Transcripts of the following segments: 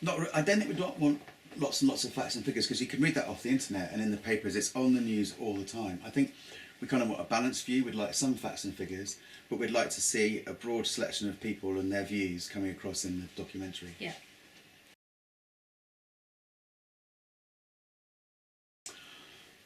I don't think we don't want lots and lots of facts and figures because you can read that off the internet and in the papers. It's on the news all the time. I think we kind of want a balanced view. We'd like some facts and figures, but we'd like to see a broad selection of people and their views coming across in the documentary. Yeah.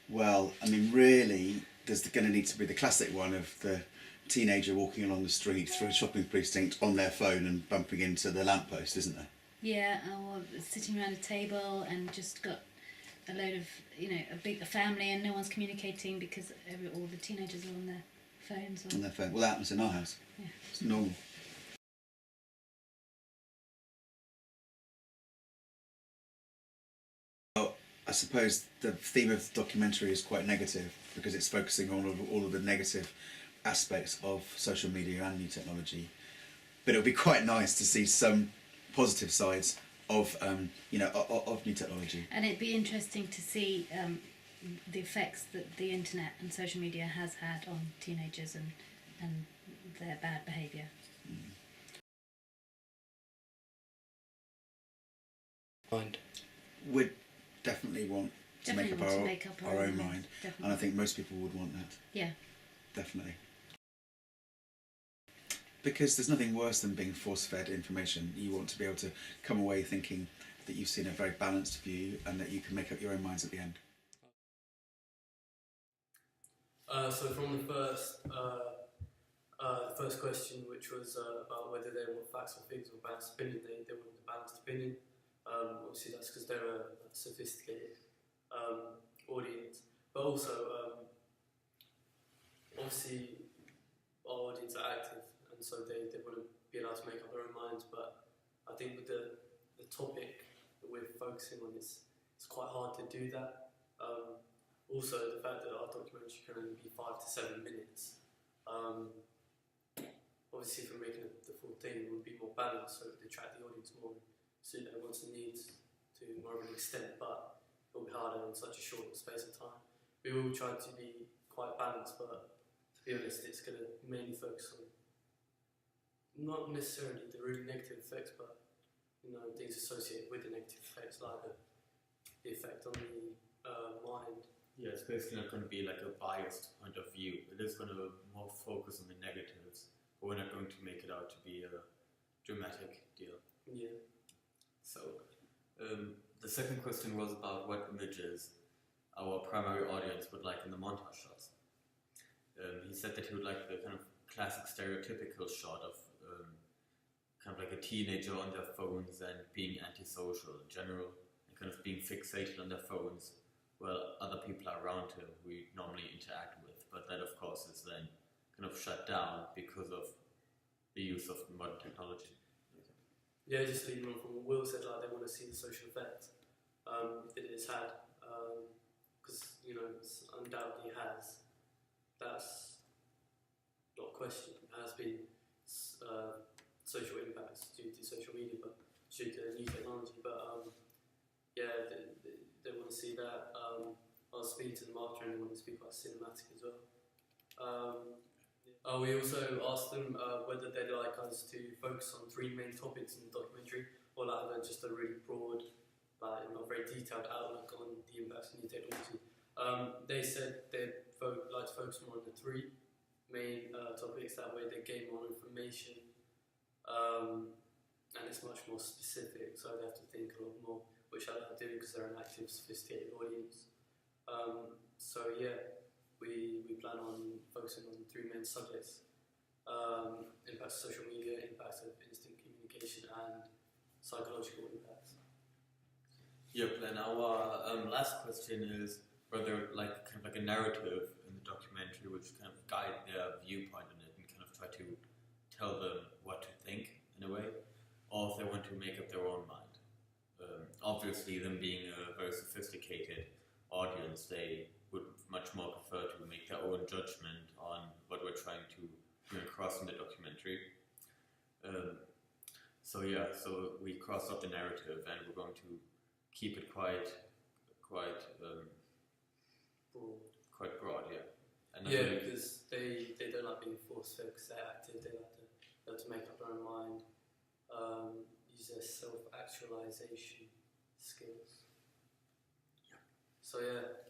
Well, I mean, really, there's going to need to be the classic one of the teenager walking along the street through a shopping precinct on their phone and bumping into the lamppost, isn't there? Yeah, or sitting around a table and just got a load of, a family and no one's communicating because all the teenagers are on their phones. On their phone. Well, that happens in our house. Yeah. It's normal. Well, I suppose the theme of the documentary is quite negative because it's focusing on all of the negative aspects of social media and new technology. But it would be quite nice to see some positive sides of of new technology. And it'd be interesting to see the effects that the internet and social media has had on teenagers and their bad behaviour. Mind. We'd definitely want to make up our own mind. Definitely. And I think most people would want that. Yeah. Definitely. Because there's nothing worse than being force-fed information. You want to be able to come away thinking that you've seen a very balanced view and that you can make up your own minds at the end. So from the first question, which was about whether they want facts or figures or balanced opinion, they wanted a balanced opinion. Obviously that's because they're a sophisticated audience. But also, obviously our audience are active, and so they want to be allowed to make up their own minds. But I think with the topic that we're focusing on, it's quite hard to do that. Also, the fact that our documentary can only be 5 to 7 minutes. Obviously, if we're making the full thing, it would be more balanced, so it would attract the audience more, suit their wants and needs to more of an extent. But it will be harder in such a short space of time. We will try to be quite balanced, but to be honest, it's going to mainly focus on not necessarily the really negative effects, but things associated with the negative effects, like the effect on the mind. Yeah, it's basically not going to be like a biased point of view. It is going to more focus on the negatives, but we're not going to make it out to be a dramatic deal. Yeah. So, the second question was about what images our primary audience would like in the montage shots. He said that he would like the kind of classic stereotypical shot of kind of like a teenager on their phones and being antisocial in general, and kind of being fixated on their phones while other people are around him we normally interact with. But that, of course, is then kind of shut down because of the use of modern technology. Yeah, just leading on from what Will said, like they want to see the social effect that it's had, because it undoubtedly has. That's not a question. It has been social impacts due to social media, but due to new technology. But yeah, they want to see that. I was speaking to them after, and they want it to be quite cinematic as well. We also asked them whether they'd like us to focus on 3 main topics in the documentary, or like just a really broad, like not very detailed outlook on the impacts of new technology. They said they'd like to focus more on the 3 main topics. That way they gain more information, and it's much more specific, so they have to think a lot more, which I like doing because they're an active, sophisticated audience. So yeah, we plan on focusing on 3 main subjects: impacts of social media, impacts of instant communication, and psychological impacts. Yep, and our last question is whether kind of like a narrative in the documentary which kind of guide their viewpoint on it and kind of try to tell them what to think in a way, or if they want to make up their own mind. Obviously, them being a very sophisticated audience, they would much more prefer to make their own judgment on what we're trying to bring across in the documentary. So we crossed out the narrative, and we're going to keep it quite broad, yeah. And yeah, because they don't like being force-fed because they're active. They like to make up their own mind. You use their self-actualization skills. So yeah,